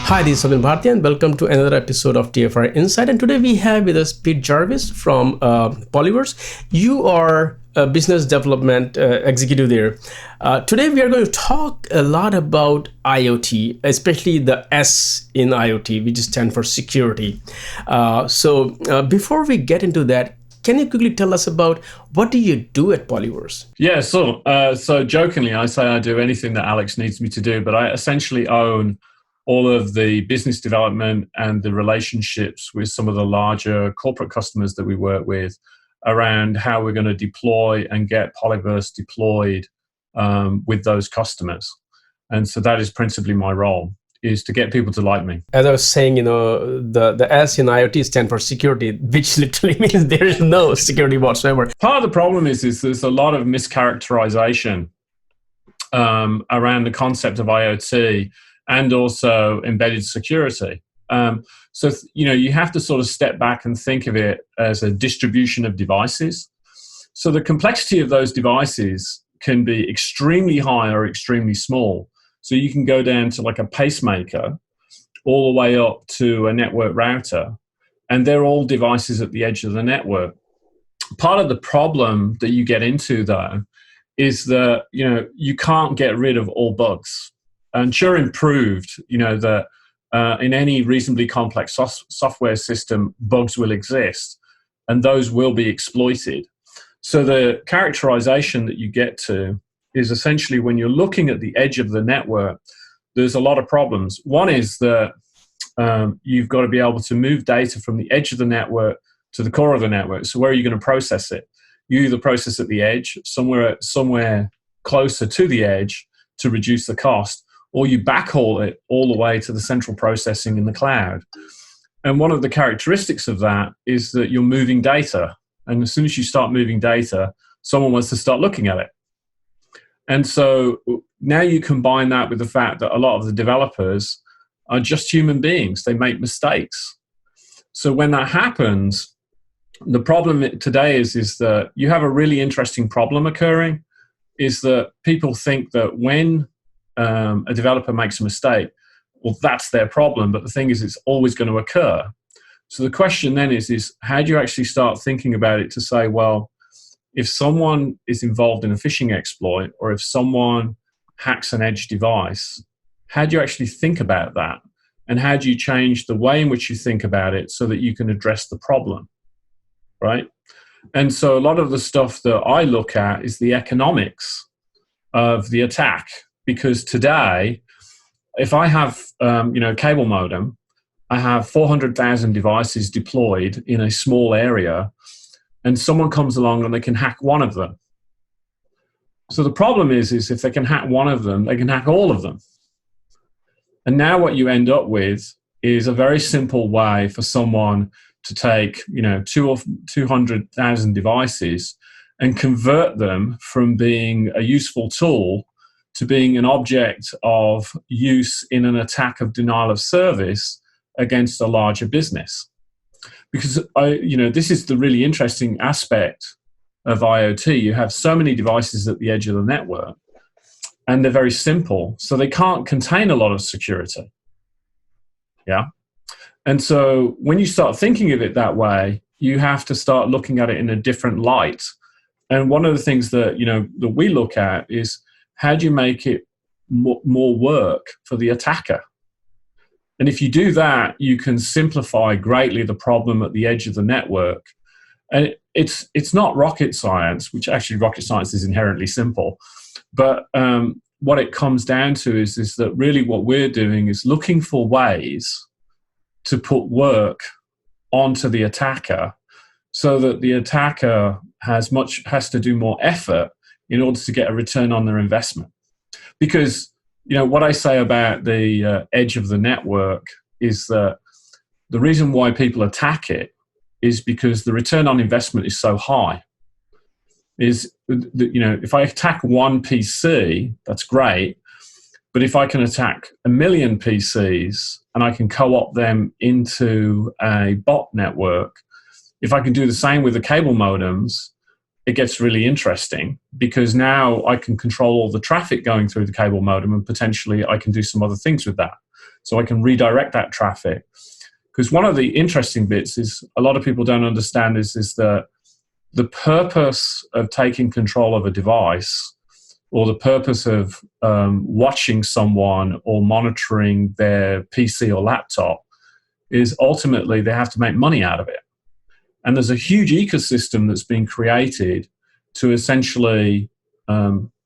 Hi, this is Sabin Bharti and welcome to another episode of TFR Insight. And today we have with us Pete Jarvis from Polyverse. You are a business development executive there. Today we are going to talk a lot about IoT, especially the S in IoT, which stands for security. So before we get into that, can you quickly tell us about what do you do at Polyverse? Yeah, so jokingly, I say I do anything that Alex needs me to do, but I essentially own all of the business development and the relationships with some of the larger corporate customers that we work with around how we're going to deploy and get Polyverse deployed with those customers. And so that is principally my role, is to get people to like me. As I was saying, the S in IoT stands for security, which literally means there is no security whatsoever. Part of the problem is there's a lot of mischaracterization around the concept of IoT and also embedded security. So you have to sort of step back and think of it as a distribution of devices. So the complexity of those devices can be extremely high or extremely small. So you can go down to like a pacemaker all the way up to a network router, and they're all devices at the edge of the network. Part of the problem that you get into, though, is that you can't get rid of all bugs. And Turing proved, that in any reasonably complex software system, bugs will exist, and those will be exploited. So the characterization that you get to is essentially when you're looking at the edge of the network, there's a lot of problems. One is that you've got to be able to move data from the edge of the network to the core of the network. So where are you going to process it? You either process at the edge, somewhere closer to the edge to reduce the cost, or you backhaul it all the way to the central processing in the cloud. And one of the characteristics of that is that you're moving data. And as soon as you start moving data, someone wants to start looking at it. And so now you combine that with the fact that a lot of the developers are just human beings. They make mistakes. So when that happens, the problem today is that you have a really interesting problem occurring, is that people think that when a developer makes a mistake, well, that's their problem. But the thing is, it's always going to occur. So the question then is how do you actually start thinking about it to say, well, if someone is involved in a phishing exploit or if someone hacks an edge device, how do you actually think about that? And how do you change the way in which you think about it so that you can address the problem, right? And so a lot of the stuff that I look at is the economics of the attack. Because today, if I have cable modem, I have 400,000 devices deployed in a small area, and someone comes along and they can hack one of them. So the problem is if they can hack one of them, they can hack all of them. And now what you end up with is a very simple way for someone to take 200,000 devices and convert them from being a useful tool to being an object of use in an attack of denial of service against a larger business. Because this is the really interesting aspect of IoT. You have so many devices at the edge of the network, and they're very simple, so they can't contain a lot of security. Yeah. And so when you start thinking of it that way, you have to start looking at it in a different light. And one of the things that that we look at is, how do you make it more work for the attacker? And if you do that, you can simplify greatly the problem at the edge of the network. And it's not rocket science, which actually rocket science is inherently simple. But what it comes down to is that really what we're doing is looking for ways to put work onto the attacker so that the attacker has to do more effort in order to get a return on their investment. Because, what I say about the edge of the network is that the reason why people attack it is because the return on investment is so high. If I attack one PC, that's great. But if I can attack 1 million PCs and I can co-opt them into a bot network, if I can do the same with the cable modems, it gets really interesting, because now I can control all the traffic going through the cable modem, and potentially I can do some other things with that. so I can redirect that traffic. Because one of the interesting bits is a lot of people don't understand is that the purpose of taking control of a device, or the purpose of watching someone or monitoring their PC or laptop, is ultimately they have to make money out of it. And there's a huge ecosystem that's been created to essentially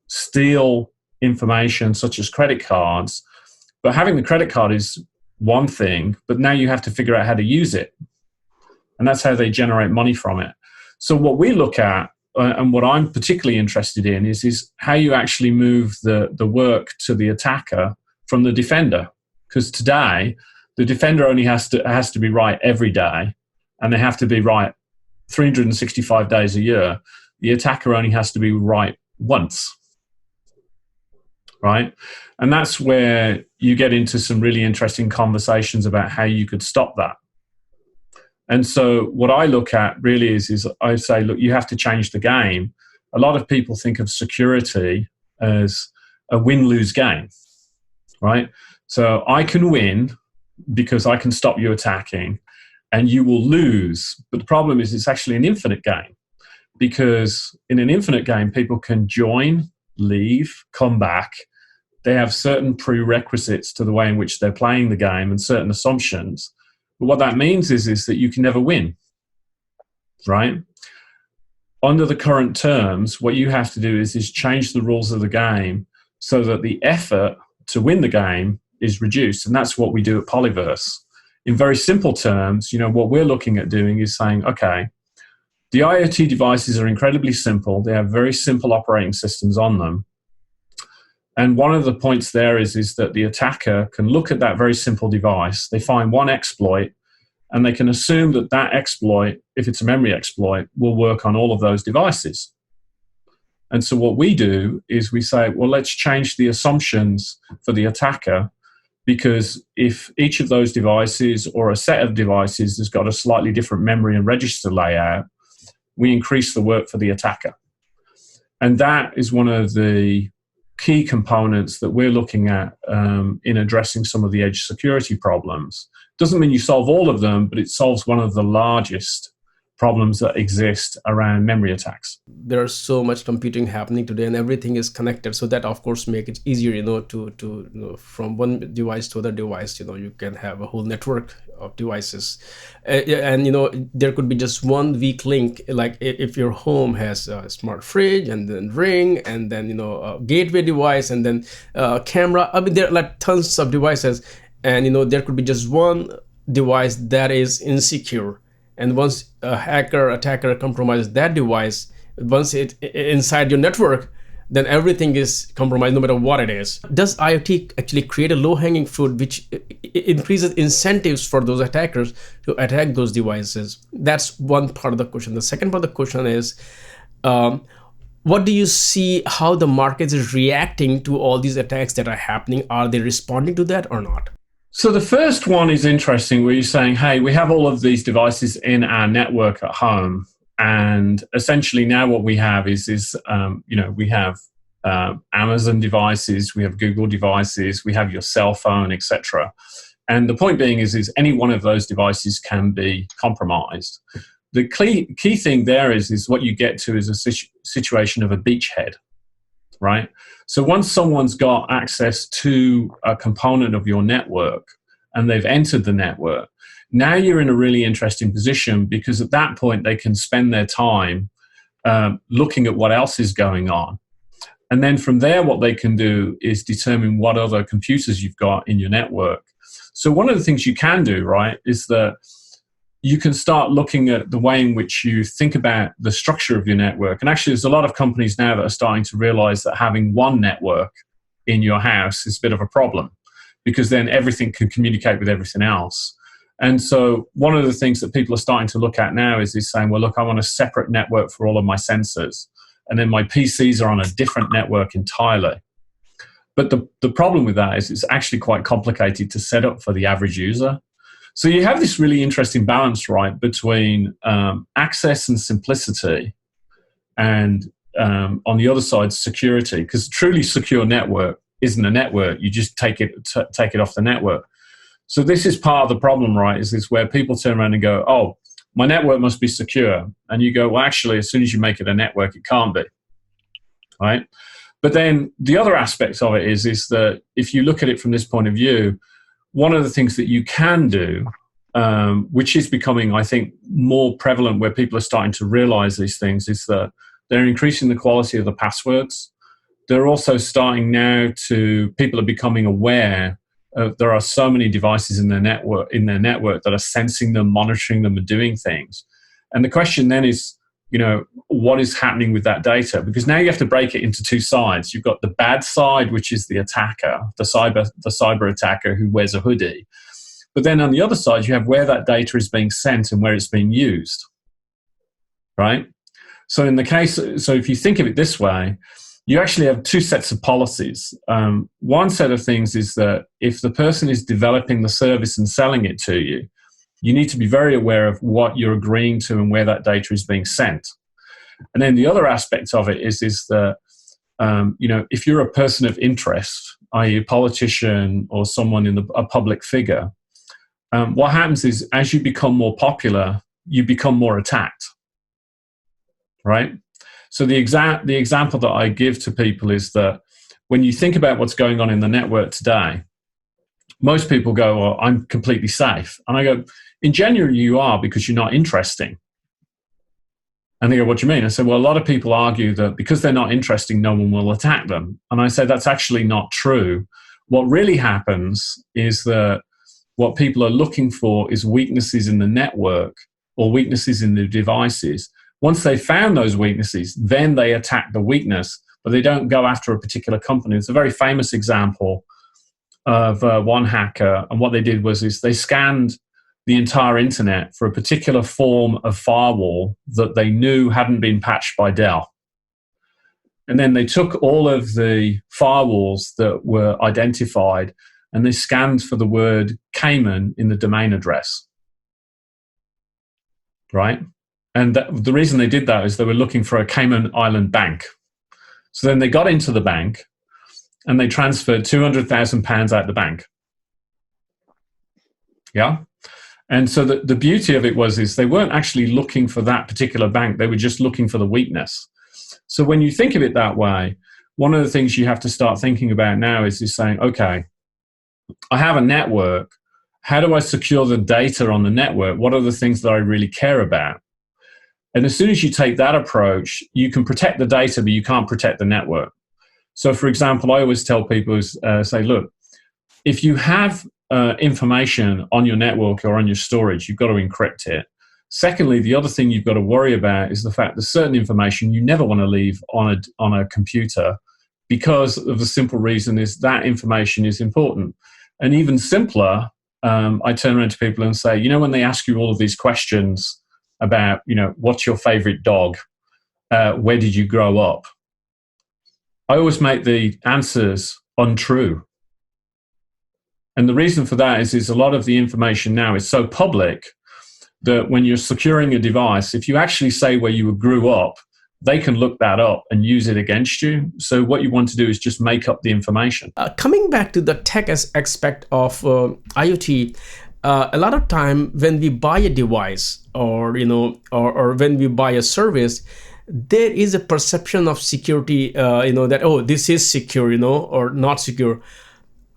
steal information such as credit cards. But having the credit card is one thing, but now you have to figure out how to use it. And that's how they generate money from it. So what we look at, and what I'm particularly interested in, is how you actually move the work to the attacker from the defender. Because today, the defender only has to be right every day, and they have to be right 365 days a year. The attacker only has to be right once, right? And that's where you get into some really interesting conversations about how you could stop that. And so what I look at really is I say, look, you have to change the game. A lot of people think of security as a win-lose game, right? So I can win because I can stop you attacking, and you will lose. But the problem is it's actually an infinite game, because in an infinite game, people can join, leave, come back. They have certain prerequisites to the way in which they're playing the game and certain assumptions. But what that means is that you can never win, right? Under the current terms, what you have to do is change the rules of the game so that the effort to win the game is reduced. And that's what we do at Polyverse. In very simple terms, what we're looking at doing is saying, okay, the IoT devices are incredibly simple. They have very simple operating systems on them. And one of the points there is that the attacker can look at that very simple device, they find one exploit, and they can assume that exploit, if it's a memory exploit, will work on all of those devices. And so what we do is we say, well, let's change the assumptions for the attacker, because if each of those devices or a set of devices has got a slightly different memory and register layout, we increase the work for the attacker. And that is one of the key components that we're looking at in addressing some of the edge security problems. Doesn't mean you solve all of them, but it solves one of the largest problems that exist around memory attacks. There's so much computing happening today, and everything is connected. So that, of course, make it easier, to from one device to other device. You can have a whole network of devices, and there could be just one weak link. Like if your home has a smart fridge, and then Ring, and then a gateway device, and then camera. I mean, there are like tons of devices, and there could be just one device that is insecure. And once a attacker compromises that device, once it inside your network, then everything is compromised no matter what it is. Does IoT actually create a low-hanging fruit which increases incentives for those attackers to attack those devices? That's one part of the question. The second part of the question is, what do you see how the market is reacting to all these attacks that are happening? Are they responding to that or not? So the first one is interesting, where you're saying, hey, we have all of these devices in our network at home. And essentially now what we have is we have Amazon devices, we have Google devices, we have your cell phone, etc. And the point being is any one of those devices can be compromised. The key thing there is what you get to is a situation of a beachhead, right? So once someone's got access to a component of your network and they've entered the network, now you're in a really interesting position, because at that point they can spend their time looking at what else is going on. And then from there, what they can do is determine what other computers you've got in your network. So one of the things you can do, right, is that you can start looking at the way in which you think about the structure of your network. And actually, there's a lot of companies now that are starting to realize that having one network in your house is a bit of a problem, because then everything can communicate with everything else. And so one of the things that people are starting to look at now is saying, well, look, I want a separate network for all of my sensors. And then my PCs are on a different network entirely. But the problem with that is it's actually quite complicated to set up for the average user. So you have this really interesting balance, right, between access and simplicity, and on the other side, security. Because a truly secure network isn't a network. You just take it off the network. So this is part of the problem, right? Is this where people turn around and go, oh, my network must be secure. And you go, well, actually, as soon as you make it a network, it can't be, right? But then the other aspect of it is that if you look at it from this point of view, one of the things that you can do, which is becoming, I think, more prevalent where people are starting to realize these things, is that they're increasing the quality of the passwords. They're also starting now people are becoming aware there are so many devices in their network that are sensing them, monitoring them, and doing things. And the question then is, what is happening with that data? Because now you have to break it into two sides. You've got the bad side, which is the attacker, the cyber attacker who wears a hoodie. But then on the other side, you have where that data is being sent and where it's being used, right? So if you think of it this way, you actually have two sets of policies. One set of things is that if the person is developing the service and selling it to you, you need to be very aware of what you're agreeing to and where that data is being sent. And then the other aspect of it is that, if you're a person of interest, i.e. a politician or someone in a public figure, what happens is as you become more popular, you become more attacked, right? So the example that I give to people is that when you think about what's going on in the network today, most people go, well, I'm completely safe. And I go, in general, you are, because you're not interesting. And they go, what do you mean? I said, well, a lot of people argue that because they're not interesting, no one will attack them. And I said, that's actually not true. What really happens is that what people are looking for is weaknesses in the network or weaknesses in the devices. Once they've found those weaknesses, then they attack the weakness, but they don't go after a particular company. It's a very famous example of one hacker, and what they did was they scanned the entire internet for a particular form of firewall that they knew hadn't been patched by Dell. And then they took all of the firewalls that were identified and they scanned for the word Cayman in the domain address, right? And the reason they did that is they were looking for a Cayman Island bank. So then they got into the bank and they transferred £200,000 out the bank. Yeah. And so the beauty of it is they weren't actually looking for that particular bank. They were just looking for the weakness. So when you think of it that way, one of the things you have to start thinking about now is saying, okay, I have a network. How do I secure the data on the network? What are the things that I really care about? And as soon as you take that approach, you can protect the data, but you can't protect the network. So, for example, I always tell people, say, look, if you have information on your network or on your storage, you've got to encrypt it. Secondly, the other thing you've got to worry about is the fact that certain information you never want to leave on a computer, because of the simple reason is that information is important. And even simpler, I turn around to people and say, when they ask you all of these questions about, what's your favorite dog? Where did you grow up? I always make the answers untrue. And the reason for that is a lot of the information now is so public that when you're securing a device, if you actually say where you grew up, they can look that up and use it against you. So what you want to do is just make up the information. Coming back to the tech aspect of IoT, a lot of time when we buy a device or when we buy a service, there is a perception of security, that, oh, this is secure, or not secure.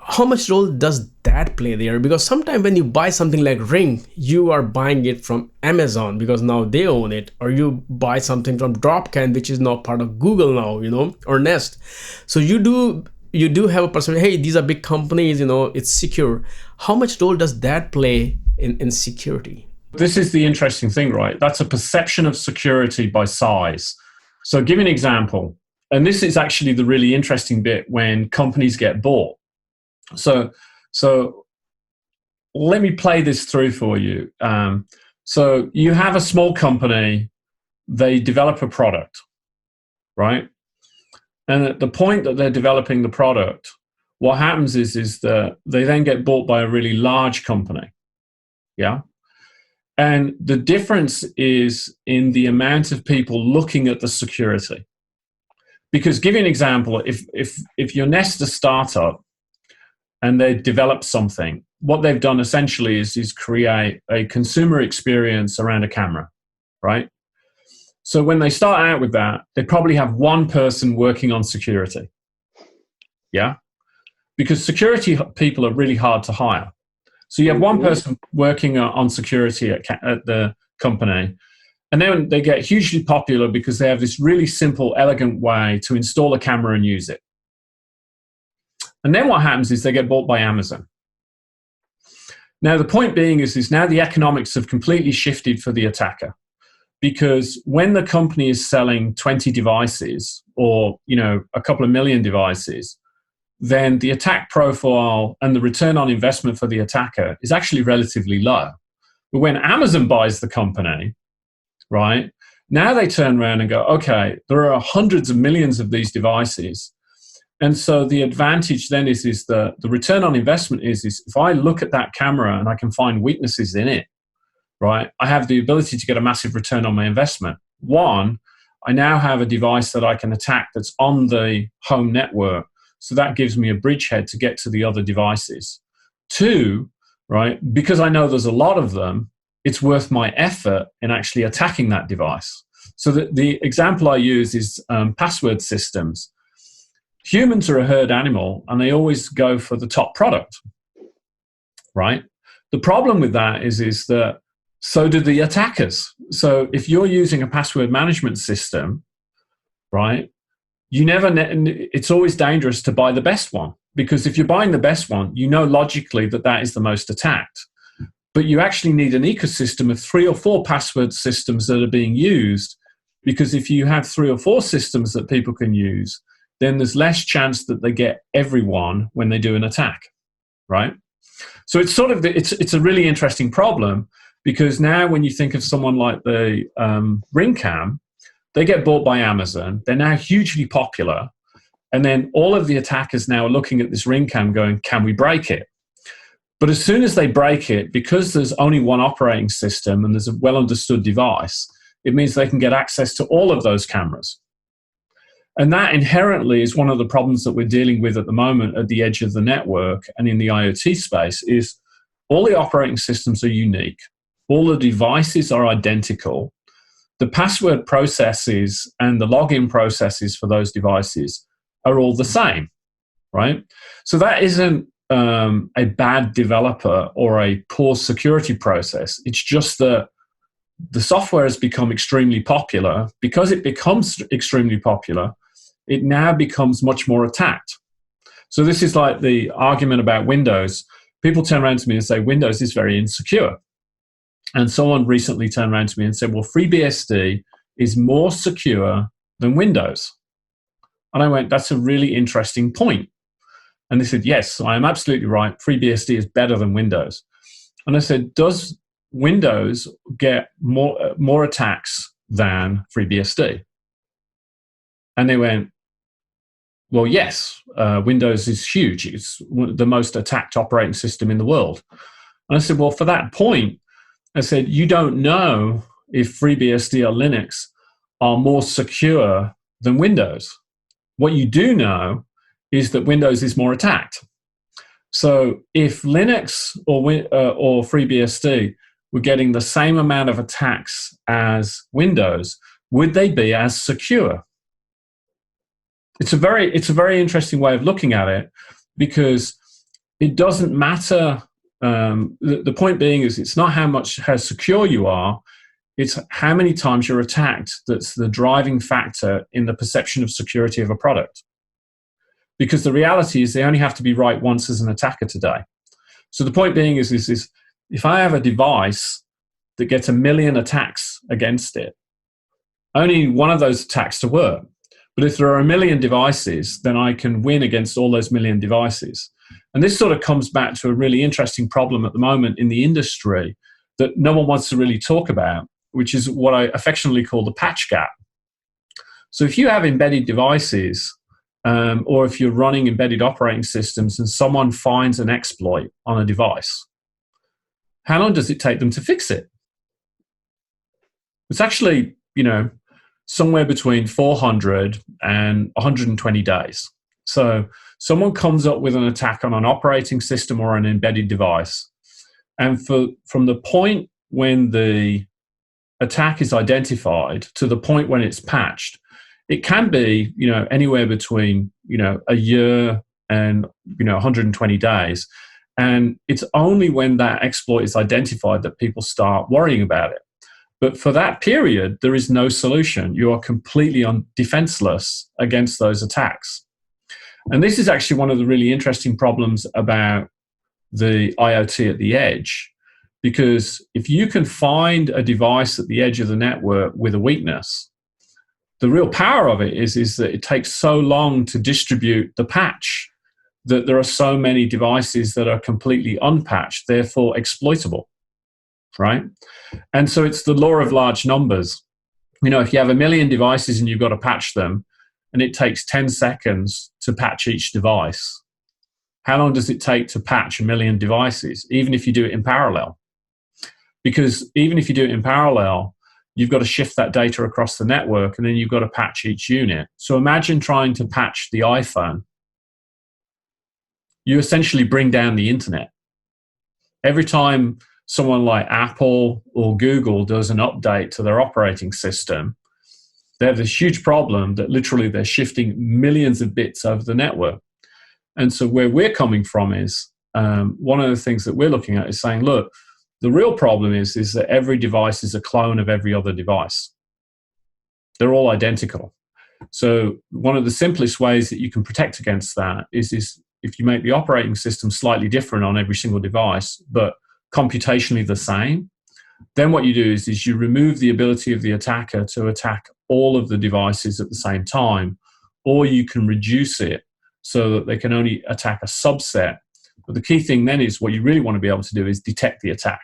How much role does that play there? Because sometimes when you buy something like Ring, you are buying it from Amazon because now they own it, or you buy something from Dropcan, which is now part of Google now, or Nest. So you do have a perception, hey, these are big companies, it's secure. How much role does that play in security? This is the interesting thing, right? That's a perception of security by size. So give an example. And this is actually the really interesting bit when companies get bought. So let me play this through for you. So you have a small company, they develop a product, right? And at the point that they're developing the product, what happens is that they then get bought by a really large company. Yeah. And the difference is in the amount of people looking at the security. Because give you an example, if you're Nest a startup, and they develop something. What they've done essentially is create a consumer experience around a camera, right? So when they start out with that, they probably have one person working on security. Yeah? Because security people are really hard to hire. So you have one person working on security at the company, and then they get hugely popular because they have this really simple, elegant way to install a camera and use it. And then what happens is they get bought by Amazon. Now, the point being is now the economics have completely shifted for the attacker. Because when the company is selling 20 devices or, a couple of million devices, then the attack profile and the return on investment for the attacker is actually relatively low. But when Amazon buys the company, right, now they turn around and go, okay, there are hundreds of millions of these devices. And so the advantage then is the return on investment is if I look at that camera and I can find weaknesses in it, right, I have the ability to get a massive return on my investment. One, I now have a device that I can attack that's on the home network. So that gives me a bridgehead to get to the other devices. Two, right, because I know there's a lot of them, it's worth my effort in actually attacking that device. So the example I use is password systems. Humans are a herd animal, and they always go for the top product, right? The problem with that is that so do the attackers. So if you're using a password management system, right, it's always dangerous to buy the best one, because if you're buying the best one, logically that is the most attacked. But you actually need an ecosystem of 3 or 4 password systems that are being used, because if you have 3 or 4 systems that people can use, then there's less chance that they get everyone when they do an attack, right? So it's sort of it's a really interesting problem, because now when you think of someone like the Ring Cam, they get bought by Amazon. They're now hugely popular. And then all of the attackers now are looking at this Ring Cam going, can we break it? But as soon as they break it, because there's only one operating system and there's a well-understood device, it means they can get access to all of those cameras. And that inherently is one of the problems that we're dealing with at the moment at the edge of the network and in the IoT space is all the operating systems are unique. All the devices are identical. The password processes and the login processes for those devices are all the same, right? So that isn't a bad developer or a poor security process. It's just that the software has become extremely popular. Because it becomes extremely popular, it now becomes much more attacked. So this is like the argument about Windows. People turn around to me and say, Windows is very insecure. And someone recently turned around to me and said, well, FreeBSD is more secure than Windows. And I went, that's a really interesting point. And they said, yes, I am absolutely right. FreeBSD is better than Windows. And I said, does Windows get more attacks than FreeBSD? And they went, well, yes, Windows is huge. It's the most attacked operating system in the world. And I said, well, for that point, I said, you don't know if FreeBSD or Linux are more secure than Windows. What you do know is that Windows is more attacked. So if Linux or FreeBSD were getting the same amount of attacks as Windows, would they be as secure? It's a very interesting way of looking at it, because it doesn't matter. The point being is it's not how secure you are, it's how many times you're attacked that's the driving factor in the perception of security of a product. Because the reality is they only have to be right once as an attacker today. So the point being is if I have a device that gets 1 million attacks against it, only one of those attacks to work. But if there are 1 million devices, then I can win against all those 1 million devices. And this sort of comes back to a really interesting problem at the moment in the industry that no one wants to really talk about, which is what I affectionately call the patch gap. So if you have embedded devices, or if you're running embedded operating systems and someone finds an exploit on a device, how long does it take them to fix it? It's actually, somewhere between 400 and 120 days. So someone comes up with an attack on an operating system or an embedded device. And from the point when the attack is identified to the point when it's patched, it can be, anywhere between, a year and, 120 days. And it's only when that exploit is identified that people start worrying about it. But for that period, there is no solution. You are completely defenseless against those attacks. And this is actually one of the really interesting problems about the IoT at the edge, because if you can find a device at the edge of the network with a weakness, the real power of it is that it takes so long to distribute the patch that there are so many devices that are completely unpatched, therefore exploitable, right? And so it's the law of large numbers. If you have 1 million devices and you've got to patch them, and it takes 10 seconds to patch each device, how long does it take to patch 1 million devices, even if you do it in parallel? Because even if you do it in parallel, you've got to shift that data across the network, and then you've got to patch each unit. So imagine trying to patch the iPhone. You essentially bring down the internet. Every time someone like Apple or Google does an update to their operating system, they have this huge problem that literally they're shifting millions of bits over the network. And so where we're coming from is, one of the things that we're looking at is saying, look, the real problem is that every device is a clone of every other device. They're all identical. So one of the simplest ways that you can protect against that is if you make the operating system slightly different on every single device, but computationally the same, then what you do is you remove the ability of the attacker to attack all of the devices at the same time, or you can reduce it so that they can only attack a subset. But the key thing then is what you really want to be able to do is detect the attack.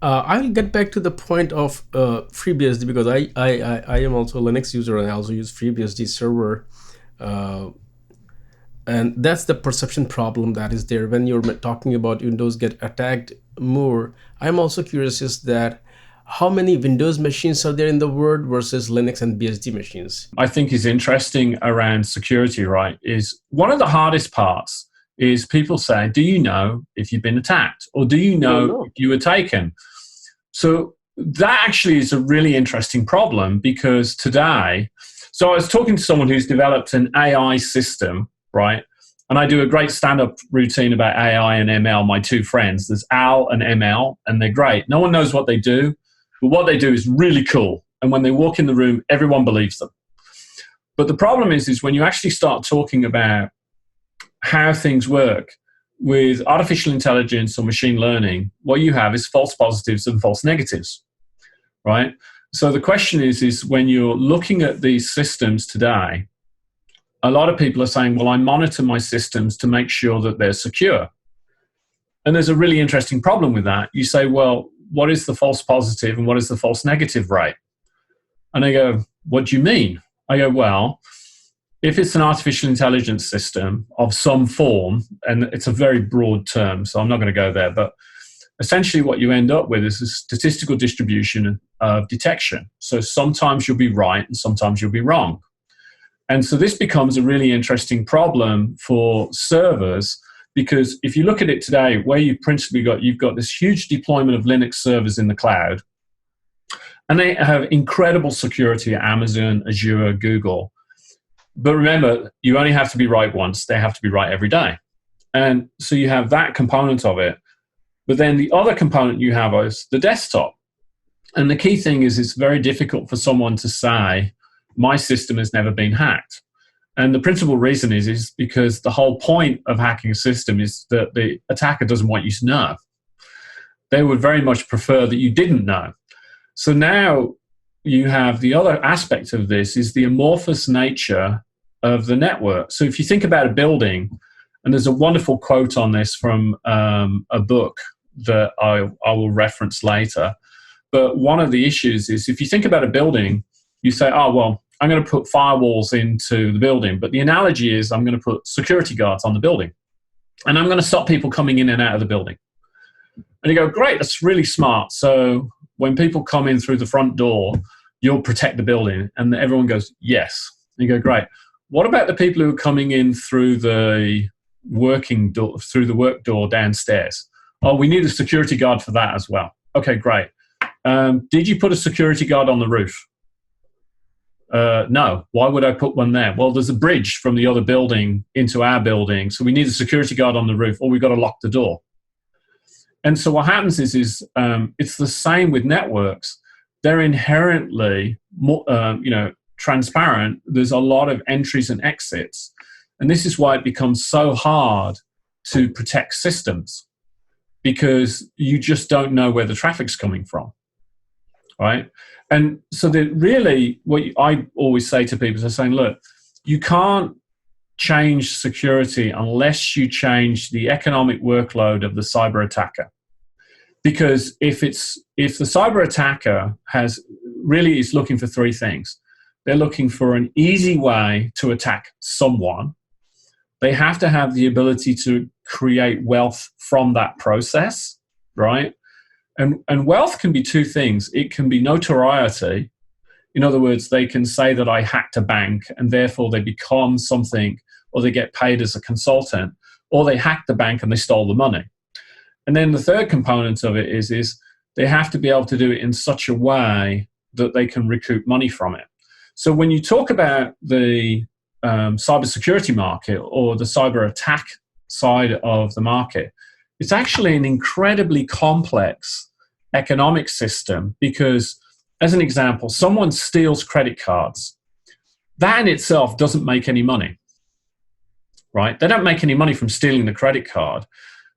I'll get back to the point of FreeBSD, because I am also a Linux user, and I also use FreeBSD server. And that's the perception problem that is there. When you're talking about Windows get attacked more, I'm also curious is that how many Windows machines are there in the world versus Linux and BSD machines? I think is interesting around security, right, is one of the hardest parts is people say, do you know if you've been attacked? Or do you know if you were taken? So that actually is a really interesting problem, because today, so I was talking to someone who's developed an AI system, right? And I do a great stand-up routine about AI and ML, my two friends. There's Al and ML, and they're great. No one knows what they do, but what they do is really cool. And when they walk in the room, everyone believes them. But the problem is when you actually start talking about how things work with artificial intelligence or machine learning, what you have is false positives and false negatives, right? So the question is when you're looking at these systems today, a lot of people are saying, well, I monitor my systems to make sure that they're secure. And there's a really interesting problem with that. You say, well, what is the false positive and what is the false negative rate? And I go, what do you mean? I go, well, if it's an artificial intelligence system of some form, and it's a very broad term, so I'm not going to go there, but essentially what you end up with is a statistical distribution of detection. So sometimes you'll be right and sometimes you'll be wrong. And so this becomes a really interesting problem for servers, because if you look at it today, where you've got this huge deployment of Linux servers in the cloud, and they have incredible security at Amazon, Azure, Google. But remember, you only have to be right once. They have to be right every day. And so you have that component of it. But then the other component you have is the desktop. And the key thing is it's very difficult for someone to say, my system has never been hacked. And the principal reason is because the whole point of hacking a system is that the attacker doesn't want you to know. They would very much prefer that you didn't know. So now you have the other aspect of this is the amorphous nature of the network. So if you think about a building, and there's a wonderful quote on this from a book that I will reference later, but one of the issues is if you think about a building, you say, oh, well, I'm going to put firewalls into the building, but the analogy is I'm going to put security guards on the building, and I'm going to stop people coming in and out of the building. And you go, great, that's really smart. So when people come in through the front door, you'll protect the building. And everyone goes, yes. And you go, great. what about the people who are coming in through the through the work door downstairs? Oh, we need a security guard for that as well. Okay, great. Did you put a security guard on the roof? No. Why would I put one there? Well, there's a bridge from the other building into our building, so we need a security guard on the roof, or we've got to lock the door. And so what happens is it's the same with networks. They're inherently more, transparent. There's a lot of entries and exits, and this is why it becomes so hard to protect systems, because you just don't know where the traffic's coming from, right? And so really, what I always say to people is I'm saying, look, you can't change security unless you change the economic workload of the cyber attacker. Because if the cyber attacker is looking for three things. They're looking for an easy way to attack someone. They have to have the ability to create wealth from that process, right? And wealth can be two things. It can be notoriety. In other words, they can say that I hacked a bank and therefore they become something, or they get paid as a consultant, or they hacked the bank and they stole the money. And then the third component of it is they have to be able to do it in such a way that they can recoup money from it. So when you talk about the cybersecurity market or the cyber attack side of the market, it's actually an incredibly complex economic system, because, as an example, someone steals credit cards. That in itself doesn't make any money, right? They don't make any money from stealing the credit card.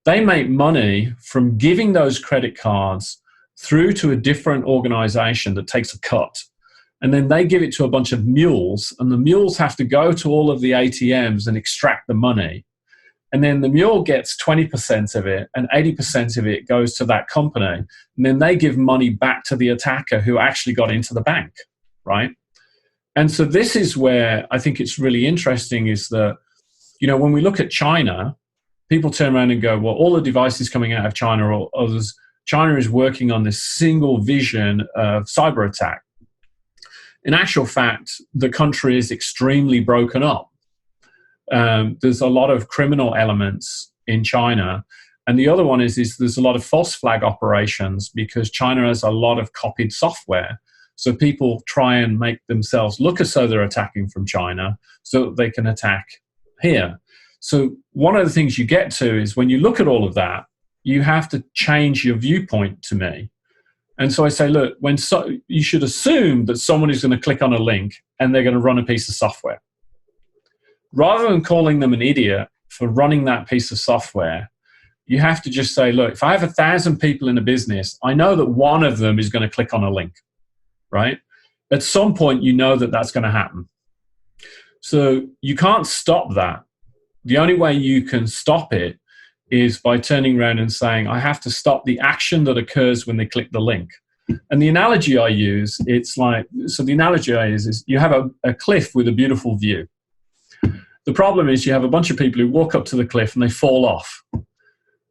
They make money from giving those credit cards through to a different organization that takes a cut. And then they give it to a bunch of mules, and the mules have to go to all of the ATMs and extract the money. And then the mule gets 20% of it, and 80% of it goes to that company. And then they give money back to the attacker who actually got into the bank, right? And so this is where I think it's really interesting, is that, when we look at China, people turn around and go, well, all the devices coming out of China or others, China is working on this single vision of cyber attack. In actual fact, the country is extremely broken up. There's a lot of criminal elements in China. And the other one is there's a lot of false flag operations, because China has a lot of copied software. So people try and make themselves look as though they're attacking from China so that they can attack here. So one of the things you get to is, when you look at all of that, you have to change your viewpoint to me. And so I say, look, you should assume that someone is going to click on a link and they're going to run a piece of software. Rather than calling them an idiot for running that piece of software, you have to just say, look, if I have 1,000 people in a business, I know that one of them is going to click on a link, right? At some point, you know that that's going to happen. So you can't stop that. The only way you can stop it is by turning around and saying, I have to stop the action that occurs when they click the link. And the analogy I use, is you have a cliff with a beautiful view. The problem is you have a bunch of people who walk up to the cliff and they fall off.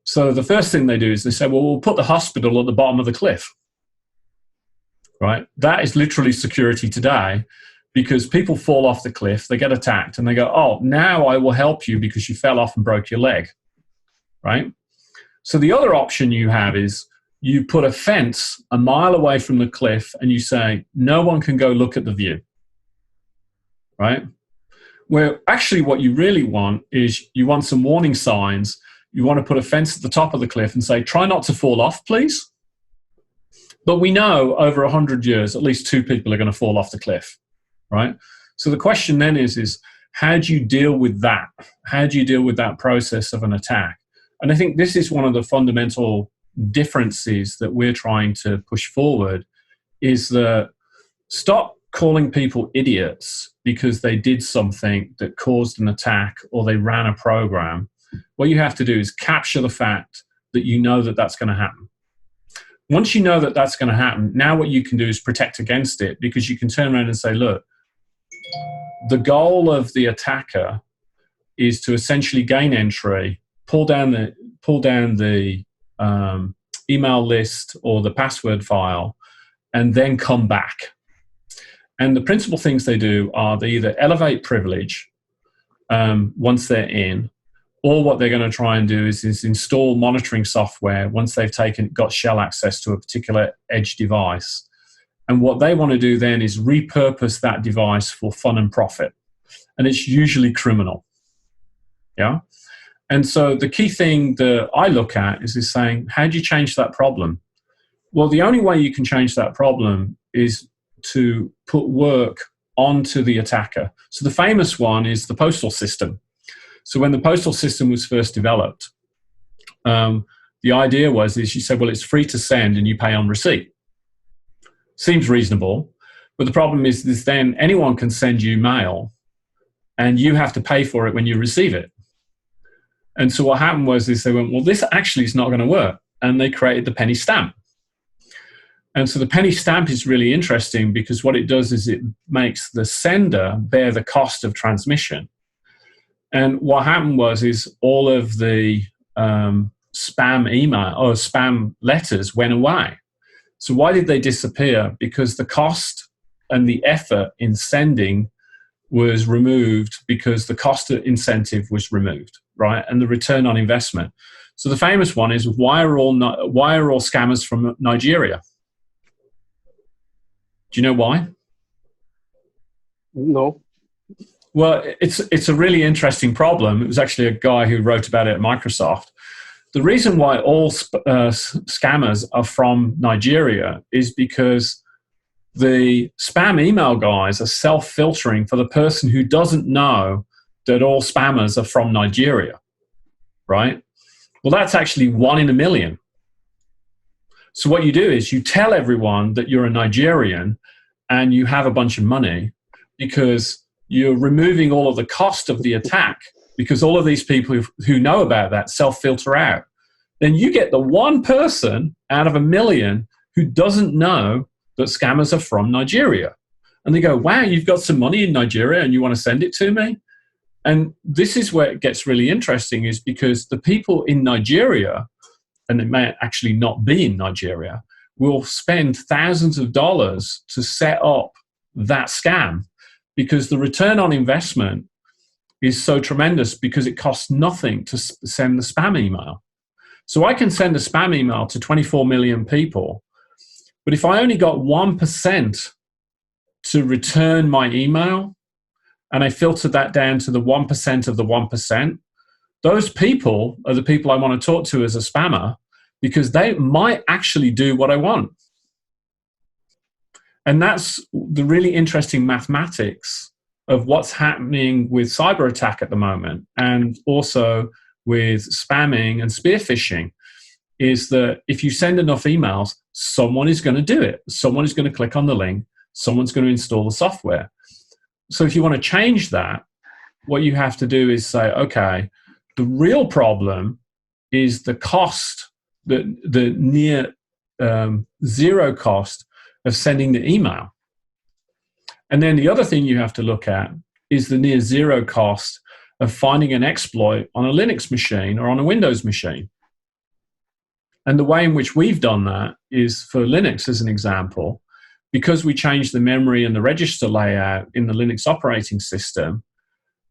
So the first thing they do is they say, well, we'll put the hospital at the bottom of the cliff, right? That is literally security today, because people fall off the cliff, they get attacked, and they go, oh, now I will help you because you fell off and broke your leg, right? So the other option you have is you put a fence a mile away from the cliff and you say, no one can go look at the view, right? Where actually what you really want is you want some warning signs. You want to put a fence at the top of the cliff and say, try not to fall off, please. But we know over 100 years, at least 2 people are going to fall off the cliff, right? So the question then is how do you deal with that? How do you deal with that process of an attack? And I think this is one of the fundamental differences that we're trying to push forward, is that stop calling people idiots because they did something that caused an attack or they ran a program. What you have to do is capture the fact that you know that that's going to happen. Once you know that that's going to happen, now what you can do is protect against it, because you can turn around and say, look, the goal of the attacker is to essentially gain entry, pull down the email list or the password file, and then come back. And the principal things they do are they either elevate privilege once they're in, or what they're going to try and do is install monitoring software once they've got shell access to a particular edge device. And what they want to do then is repurpose that device for fun and profit. And it's usually criminal. Yeah. And so the key thing that I look at is saying, how do you change that problem? Well, the only way you can change that problem is to put work onto the attacker. So the famous one is the postal system. So when the postal system was first developed, the idea is you said, well, it's free to send and you pay on receipt. Seems reasonable. But the problem is then anyone can send you mail and you have to pay for it when you receive it. And so what happened was they went, well, this actually is not going to work. And they created the penny stamp. And so the penny stamp is really interesting because what it does is it makes the sender bear the cost of transmission. And what happened is all of the spam email or spam letters went away. So why did they disappear? Because the cost and the effort in sending was removed because the cost of incentive was removed, right? And the return on investment. So the famous one is why are all scammers from Nigeria? Do you know why? No. Well, it's a really interesting problem. It was actually a guy who wrote about it at Microsoft. The reason why all scammers are from Nigeria is because the spam email guys are self-filtering for the person who doesn't know that all spammers are from Nigeria, right? Well, that's actually 1 in a million. So what you do is you tell everyone that you're a Nigerian and you have a bunch of money because you're removing all of the cost of the attack because all of these people who know about that self-filter out. Then you get the one person out of a million who doesn't know that scammers are from Nigeria. And they go, wow, you've got some money in Nigeria and you want to send it to me? And this is where it gets really interesting is because the people in Nigeria, and it may actually not be in Nigeria, will spend thousands of dollars to set up that scam because the return on investment is so tremendous because it costs nothing to send the spam email. So I can send a spam email to 24 million people, but if I only got 1% to return my email and I filtered that down to the 1% of the 1%, those people are the people I want to talk to as a spammer because they might actually do what I want. And that's the really interesting mathematics of what's happening with cyber attack at the moment and also with spamming and spear phishing is that if you send enough emails, someone is going to do it. Someone is going to click on the link. Someone's going to install the software. So if you want to change that, what you have to do is say, okay, the real problem is the cost, the near zero cost of sending the email. And then the other thing you have to look at is the near zero cost of finding an exploit on a Linux machine or on a Windows machine. And the way in which we've done that is for Linux as an example, because we changed the memory and the register layout in the Linux operating system,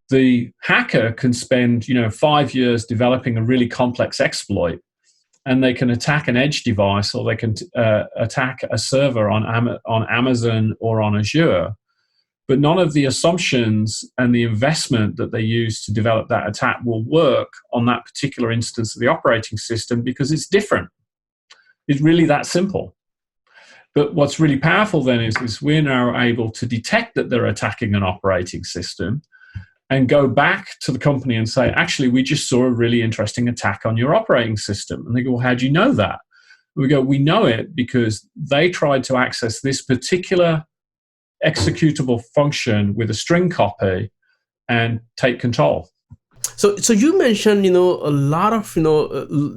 the hacker can spend 5 years developing a really complex exploit, and they can attack an edge device or they can attack a server on Amazon or on Azure. But none of the assumptions and the investment that they use to develop that attack will work on that particular instance of the operating system because it's different. It's really that simple. But what's really powerful then is we're now able to detect that they're attacking an operating system and go back to the company and say, actually, we just saw a really interesting attack on your operating system. And they go, well, how do you know that? And we go, we know it because they tried to access this particular executable function with a string copy and take control. So you mentioned, a lot of,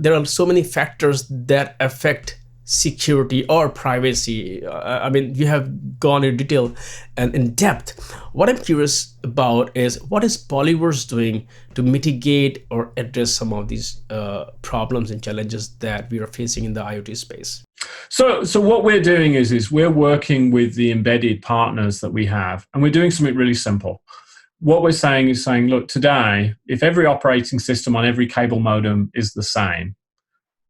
there are so many factors that affect security or privacy. I mean, you have gone in detail and in depth. What I'm curious about is what is Polyverse doing to mitigate or address some of these problems and challenges that we are facing in the IoT space? So what we're doing is we're working with the embedded partners that we have, and we're doing something really simple. What we're saying is look, today, if every operating system on every cable modem is the same,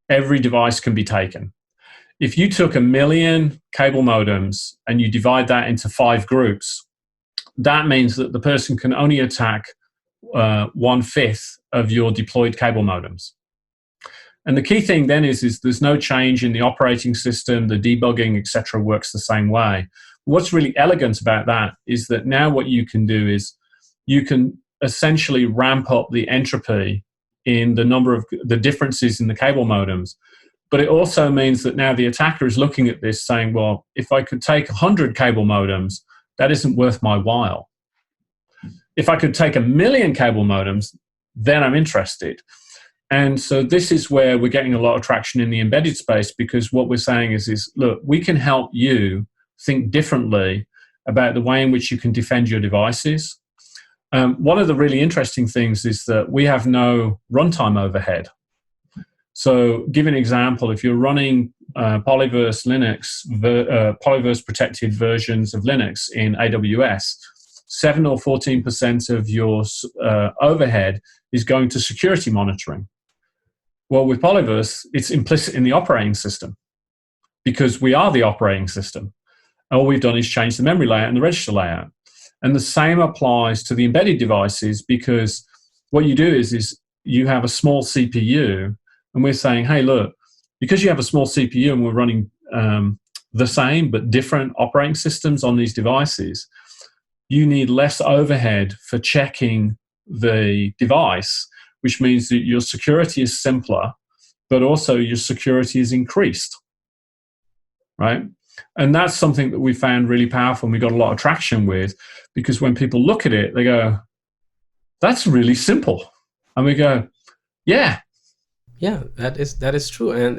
every device can be taken. If you took 1 million cable modems and you divide that into 5 groups, that means that the person can only attack 1/5 of your deployed cable modems. And the key thing then is there's no change in the operating system, the debugging, etc., works the same way. What's really elegant about that is that now what you can do is you can essentially ramp up the entropy in the number of the differences in the cable modems. But it also means that now the attacker is looking at this saying, well, if I could take 100 cable modems, that isn't worth my while. If I could take 1 million cable modems, then I'm interested. And so this is where we're getting a lot of traction in the embedded space, because what we're saying is look, we can help you think differently about the way in which you can defend your devices. One of the really interesting things is that we have no runtime overhead. So give an example, if you're running Polyverse Linux, Polyverse protected versions of Linux in AWS, 7 or 14% of your overhead is going to security monitoring. Well, with Polyverse, it's implicit in the operating system because we are the operating system. All we've done is change the memory layout and the register layout. And the same applies to the embedded devices, because what you do is you have a small CPU, and we're saying, hey, look, because you have a small CPU and we're running the same but different operating systems on these devices, you need less overhead for checking the device, which means that your security is simpler, but also your security is increased, right? And that's something that we found really powerful and we got a lot of traction with, because when people look at it, they go, that's really simple. And we go, yeah. Yeah, that is true. And,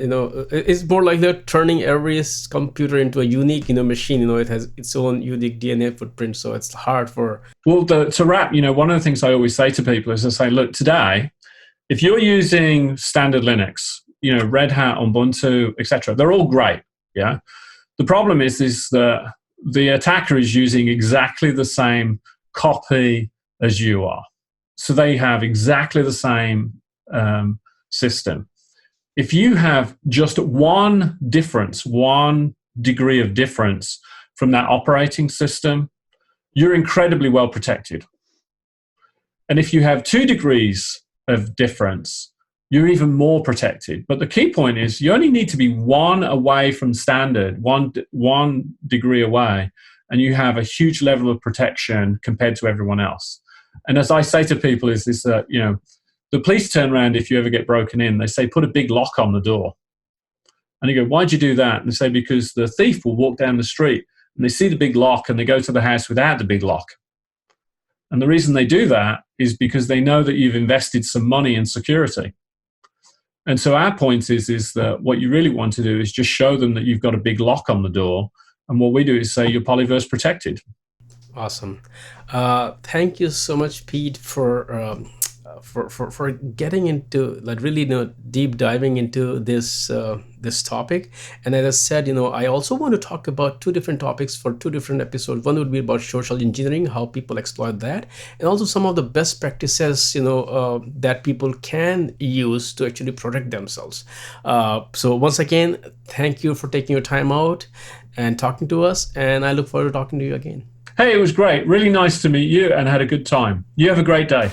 it's more like they're turning every computer into a unique, machine. It has its own unique DNA footprint. So it's hard for... Well, to wrap, one of the things I always say to people is I say, look, today, if you're using standard Linux, Red Hat, Ubuntu, etc., they're all great, yeah? The problem is that the attacker is using exactly the same copy as you are. So they have exactly the same system. If you have just one degree of difference from that operating system, you're incredibly well protected. And if you have 2 degrees of difference, you're even more protected. But the key point is you only need to be 1 away from standard, one degree away, and you have a huge level of protection compared to everyone else. And as I say to people is that, the police turn around if you ever get broken in. They say, put a big lock on the door. And you go, why'd you do that? And they say, because the thief will walk down the street and they see the big lock and they go to the house without the big lock. And the reason they do that is because they know that you've invested some money in security. And so our point is that what you really want to do is just show them that you've got a big lock on the door. And what we do is say you're Polyverse protected. Awesome. Thank you so much, Pete, for getting into really deep diving into this topic. And as I said, I also want to talk about 2 different topics for 2 different episodes. One would be about social engineering, how people exploit that, and also some of the best practices that people can use to actually protect themselves. So once again, thank you for taking your time out and talking to us, and I look forward to talking to you again. Hey, it was great. Really nice to meet you and had a good time. You have a great day.